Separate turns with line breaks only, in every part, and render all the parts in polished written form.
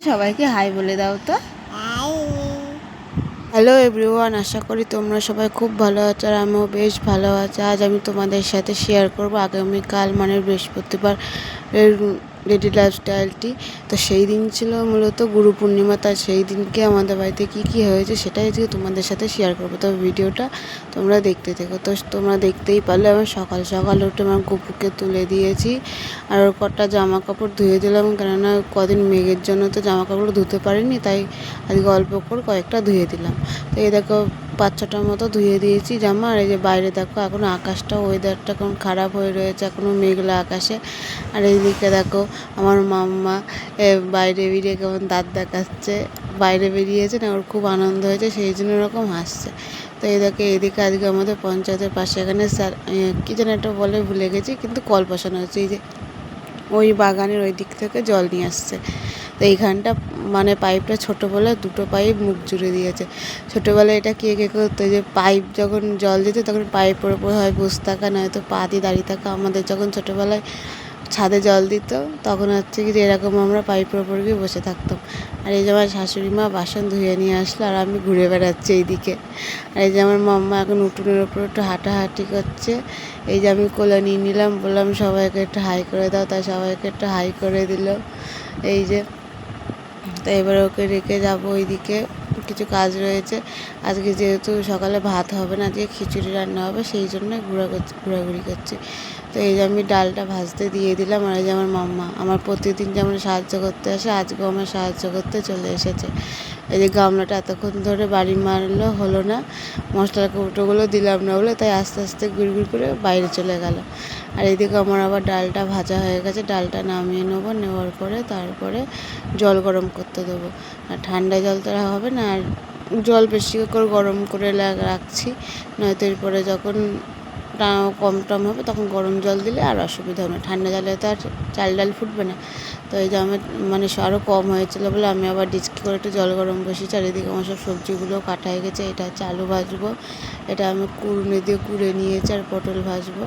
সবাইকে হাই বলে দাও তো। হ্যালো এভরিওয়ান, আশা করি তোমরা সবাই খুব ভালো আছো আর আমিও বেশ ভালো আছি। আজ আমি তোমাদের সাথে শেয়ার করবো আগামীকাল মানে বৃহস্পতিবার ডেলি লাইফস্টাইলটি। তো সেই দিন ছিল মূলত গুরু পূর্ণিমা, তাই সেই দিনকে আমাদের বাড়িতে কী কী হয়েছে সেটাই আজকে তোমাদের সাথে শেয়ার করবো। তো ভিডিওটা তোমরা দেখতে থেকো। তো তোমরা দেখতেই পারলে আমি সকাল সকাল উঠে আমার গপুকে তুলে দিয়েছি আর ওর কটা জামা কাপড় ধুয়ে দিলাম, কেননা কদিন মেঘের জন্য তো জামা কাপড় ধুতে পারিনি, তাই আজকে অল্প করে কয়েকটা ধুয়ে দিলাম। তো এই দেখো 5-6টার মতো ধুয়ে দিয়েছি জামা। আর এই যে বাইরে দেখো এখনও আকাশটা ওয়েদারটা কেমন খারাপ হয়ে রয়েছে, এখনও মেঘলা আকাশে। আর এইদিকে দেখো আমার মাম্মা বাইরে বেরিয়ে কেমন দাঁত দেখাচ্ছে। বাইরে বেরিয়েছে না, ওর খুব আনন্দ হয়েছে, সেই জন্য ওরকম হাসছে। তো এই দেখো এদিকে আজকে আমাদের পঞ্চায়েতের পাশে এখানে স্যার কী যেন একটা বলে ভুলে গেছি, কিন্তু কল বসানো হচ্ছে। এই যে ওই বাগানের ওই দিক থেকে জল নিয়ে আসছে। তো এইখানটা মানে পাইপটা ছোটো বলে দুটো পাইপ মুখ জুড়ে দিয়েছে। ছোটোবেলায় এটা কে করতো, যে পাইপ যখন জল দিত তখন পাইপের ওপর হয় বসে থাকা, নয়তো পা দিয়ে দাঁড়িয়ে থাকা। আমাদের যখন ছোটোবেলায় ছাদে জল দিত তখন হচ্ছে কি যে এরকম আমরা পাইপের ওপর গিয়ে বসে থাকতাম। আর এই যে আমার শাশুড়ি মা বাসন ধুয়ে নিয়ে আসলো আর আমি ঘুরে বেড়াচ্ছি এইদিকে। আর এই যে আমার মাম্মা এখন উঠোনের ওপর একটু হাঁটাহাঁটি করছে। এই যে আমি কোলে নিয়ে নিলাম, বললাম সবাইকে একটু হাই করে দাও, তাই সবাইকে একটু হাই করে দিল। এই যে তো এবার ওকে রেখে যাবো ওইদিকে, কিছু কাজ রয়েছে। আজকে যেহেতু সকালে ভাত হবে না, আজকে খিচুড়ি রান্না হবে, সেই জন্য ঘোরাঘুরি করছি। তো এই যে আমি ডালটা ভাজতে দিয়ে দিলাম। আর এই যে আমার মাম্মা আমার প্রতিদিন যেমন সাহায্য করতে আসে, আজকেও আমার সাহায্য করতে চলে এসেছে। এই যে গামলাটা এতক্ষণ ধরে বাড়ি মারলো, হলো না, মশলার কৌটোগুলো দিলাম না বলে, তাই আস্তে আস্তে গুড় করে বাইরে চলে গেল। আর এদিকে আমার আবার ডালটা ভাজা হয়ে গেছে, ডালটা নামিয়ে নেবো, নেওয়ার পরে তারপরে জল গরম করতে দেবো। আর ঠান্ডা জল তো হবে না, আর জল বেশি করে গরম করে রাখছি, নয়তো এরপরে যখন কম টম হবে তখন গরম জল দিলে আর অসুবিধা হবে না। ঠান্ডা জলে তো আর চাল ডাল ফুটবে না। তো এই যে আমার মানে আরও কম হয়েছিলো বলে আমি আবার ডিচকি করে একটু জল গরম বসিয়েছি। আর এদিকে আমার সব সবজিগুলো কাটা হয়ে গেছে। এটা হচ্ছে আলু ভাজবো, এটা আমি কুড়ুনি দিয়ে কুড়ে নিয়েছি, আর পটল ভাজবো।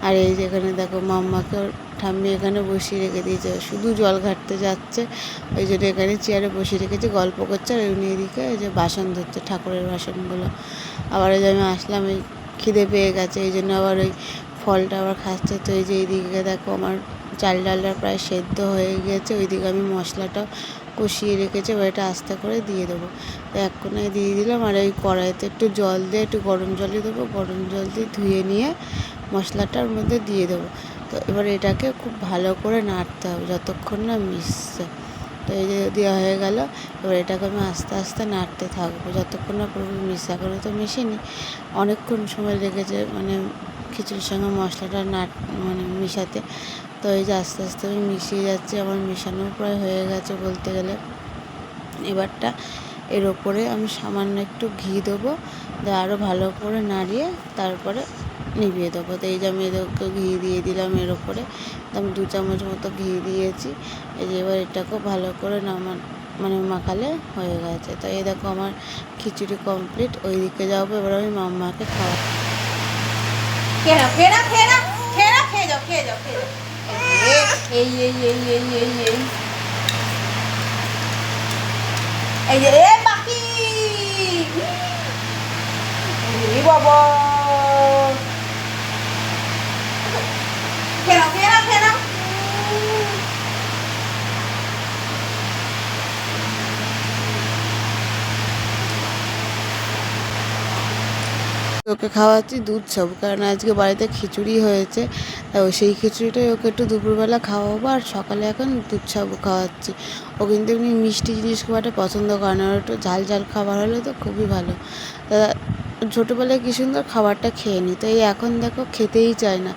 আর এই যে এখানে দেখো মাম্মাকে ঠাম্মি এখানে বসিয়ে রেখে দিয়েছে, শুধু জল ঘাটতে যাচ্ছে, ওই জন্য এখানে চেয়ারে বসিয়ে রেখেছে, গল্প করছে। আর উনি এদিকে এই যে বাসন ধরছে, ঠাকুরের বাসনগুলো। আবার এই যে আমি আসলাম, এই খিদে পেয়ে গেছে, এই জন্য আবার ওই ফলটা আবার খাচ্ছে। তো এই যে এইদিকে দেখো আমার চাল ডালটা প্রায় সেদ্ধ হয়ে গেছে, ওইদিকে আমি মশলাটাও কষিয়ে রেখেছি, এবার এটা আস্তে করে দিয়ে দেবো। তো এক কোণায় দিয়ে দিলাম। আর এই কড়াইতে একটু জল দিয়ে, একটু গরম জলই দেবো, গরম জল দিয়ে ধুয়ে নিয়ে মশলাটার মধ্যে দিয়ে দেবো। তো এবার এটাকে খুব ভালো করে নাড়তে হবে যতক্ষণ না মিশছে। তো এই যে দেওয়া হয়ে গেল, এবার এটাকে আমি আস্তে আস্তে নাড়তে থাকবো যতক্ষণ না পুরোপুরি মিশে। এখনও তো মিশিনি, অনেকক্ষণ সময় লেগেছে মানে খিচুড়ির সঙ্গে মশলাটা মানে মিশাতে। তো এই যে আস্তে আস্তে আমি মিশিয়ে যাচ্ছি, আমার মেশানো প্রায় হয়ে গেছে বলতে গেলে। এবারটা এর ওপরে আমি সামান্য একটু ঘি দেবো, দিয়ে আরও ভালো করে নাড়িয়ে তারপরে নিভিয়ে দেবো। তো এই যে আমি এদেরকে ঘি দিয়ে দিলাম এর ওপরে, আমি 2 চামচ মতো ঘি দিয়েছি। এই যে এবার এটাকেও ভালো করে মানে মাখালে হয়ে গেছে। তো এই দেখো আমার খিচুড়ি কমপ্লিট, ওই দিকে যাবো। এবার আমি মাম্মাকে খাওয়া এই যে বাকি বাবা খেয়ে ওকে খাওয়াচ্ছি দুধ সব, কারণ আজকে বাড়িতে খিচুড়ি হয়েছে। সেই খিচুড়িটাই ওকে একটু দুপুরবেলা খাওয়াবো, আর সকালে এখন দুধ সাবু খাওয়াচ্ছি। ও কিন্তু এমনি মিষ্টি জিনিস খুব একটা পছন্দ করে না, ওর একটু ঝাল ঝাল খাবার হলে তো খুবই ভালো। তা ছোটোবেলায় কী সুন্দর খাবারটা খেয়ে নিত, এই এখন দেখো খেতেই চায় না।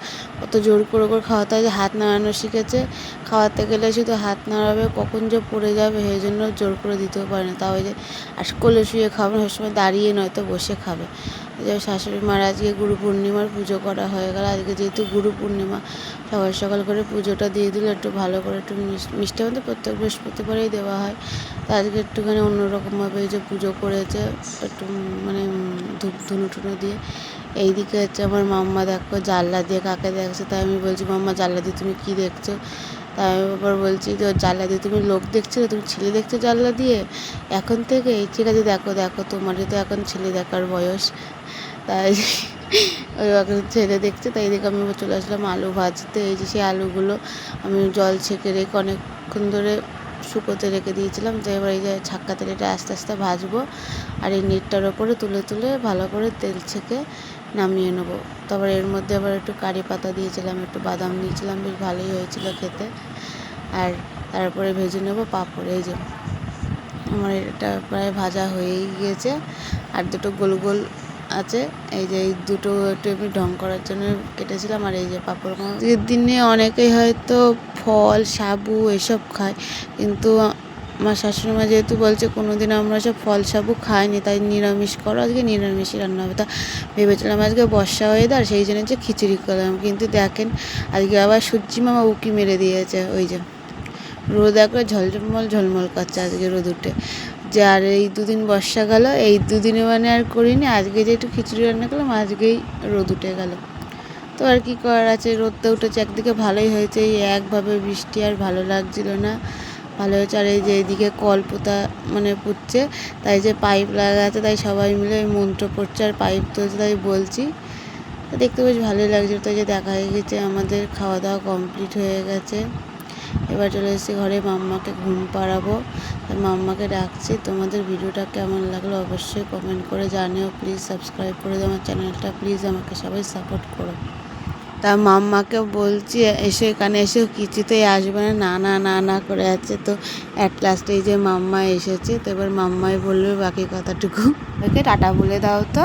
অত জোর করে খাওয়াতে হয়, যে হাত নাড়ানো শিখেছে, খাওয়াতে গেলে শুধু হাত নাড়াবে, কখন যে পড়ে যাবে সেই জন্য জোর করে দিতেও পারে না। তাও যে আর কোলে শুয়ে খাবে, সবসময় দাঁড়িয়ে নয়তো বসে খাবে। যে শাশুড়ি মার আজকে গুরু পূর্ণিমার পুজো করা হয়ে গেল। আজকে যেহেতু গুরু পূর্ণিমা, সকাল সকাল করে পুজোটা দিয়ে দিলে একটু ভালো করে, একটু মিষ্টি আমাদের প্রত্যেক বৃহস্পতিবারেই দেওয়া হয়। তো আজকে একটুখানি অন্যরকমভাবে এই যে পুজো করেছে, একটু মানে ধূপ ধুনো টুনো দিয়ে। এইদিকে হচ্ছে আমার মাম্মা দেখো জানলা দিয়ে কাকে দেখছে, তাই আমি বলছি মাম্মা জানলা দিয়ে তুমি কী দেখছো? তাই আমি আবার বলছি যে জানলা দিয়ে তুমি লোক দেখছিলে, তুমি ছেলে দেখছো জানলা দিয়ে এখন থেকে? ঠিক আছে দেখো দেখো, তোমারই তো এখন ছেলে দেখার বয়স। তাই ওই এখন ছেলে দেখছে, তাই দেখে আমি চলে আসলাম আলু ভাজতে। এই যে সেই আলুগুলো আমি জল ছেঁকে রেখে অনেকক্ষণ ধরে শুকোতে রেখে দিয়েছিলাম। তো এবার এই যে ছাক্কা তেলে এটা আস্তে আস্তে ভাজবো, আর এই নেটটার ওপরে তুলে তুলে ভালো করে তেল ছেঁকে নামিয়ে নেবো। তারপর এর মধ্যে আবার একটু কারি পাতা দিয়েছিলাম, একটু বাদাম দিয়েছিলাম, বেশ ভালোই হয়েছিল খেতে। আর তারপরে ভেজে নেবো পাঁপড়। এই যে আমার এটা প্রায় ভাজা হয়েই গিয়েছে, আর দুটো গোল গোল আছে। এই যে এই দুটো একটু আমি ঢং করার জন্য কেটেছিলাম। আর এই যে পাঁপড়। আজকের দিনে অনেকেই হয়তো ফল সাবু এসব খায়, কিন্তু আমার শাশুড়িমা যেহেতু বলছে কোনো দিন আমরা সব ফল সাবু খাইনি, তাই নিরামিষ করো, আজকে নিরামিষই রান্না হবে। তা ভেবেছিলাম আজকে বর্ষা ওয়েদার, সেই জন্য যে খিচুড়ি করলাম, কিন্তু দেখেন আজকে আবার সূর্যি মামা উকি মেরে দিয়েছে। ওই যে রোদ একবার ঝলঝলমল ঝলমল করছে আজকে রোদ উঠে। যে আর এই দুদিন বর্ষা গেল, এই দুদিনে মানে আর করিনি, আজকে যে একটু খিচুড়ি রান্না করলাম, আজকেই রোদ উঠে গেল। তো আর কি করার আছে, রোদটা উঠেছে একদিকে ভালোই হয়েছে, এই একভাবে বৃষ্টি আর ভালো লাগছিল না, ভালো হয়েছে। আর এই যে এইদিকে কল পোতা মানে পুঁতছে, তাই যে পাইপ লাগা আছে, তাই সবাই মিলে মন্ত্র পড়ছে আর পাইপ তুলছে, তাই বলছি। তো দেখতে বেশ ভালোই লাগছে। তাই যে দেখা হয়ে গেছে, আমাদের খাওয়া দাওয়া কমপ্লিট হয়ে গেছে। এবার চলে এসেছি ঘরে, মাম্মাকে ঘুম পাড়াবো, তাই মাম্মাকে ডাকছি। তোমাদের ভিডিওটা কেমন লাগলো অবশ্যই কমেন্ট করে জানিও, প্লিজ সাবস্ক্রাইব করে দাও আমার চ্যানেলটা, প্লিজ আমাকে সবাই সাপোর্ট করো। তা মাম্মাকে বলছি এসে এখানে এসেও কিছুতেই আসবে না, না না না না করে আছে। তো অ্যাট লাস্টে এই যে মাম্মা এসেছে, তো এবার মাম্মাই বলবে বাকি কথাটুকু। ওকে টাটা বলে দাও তো।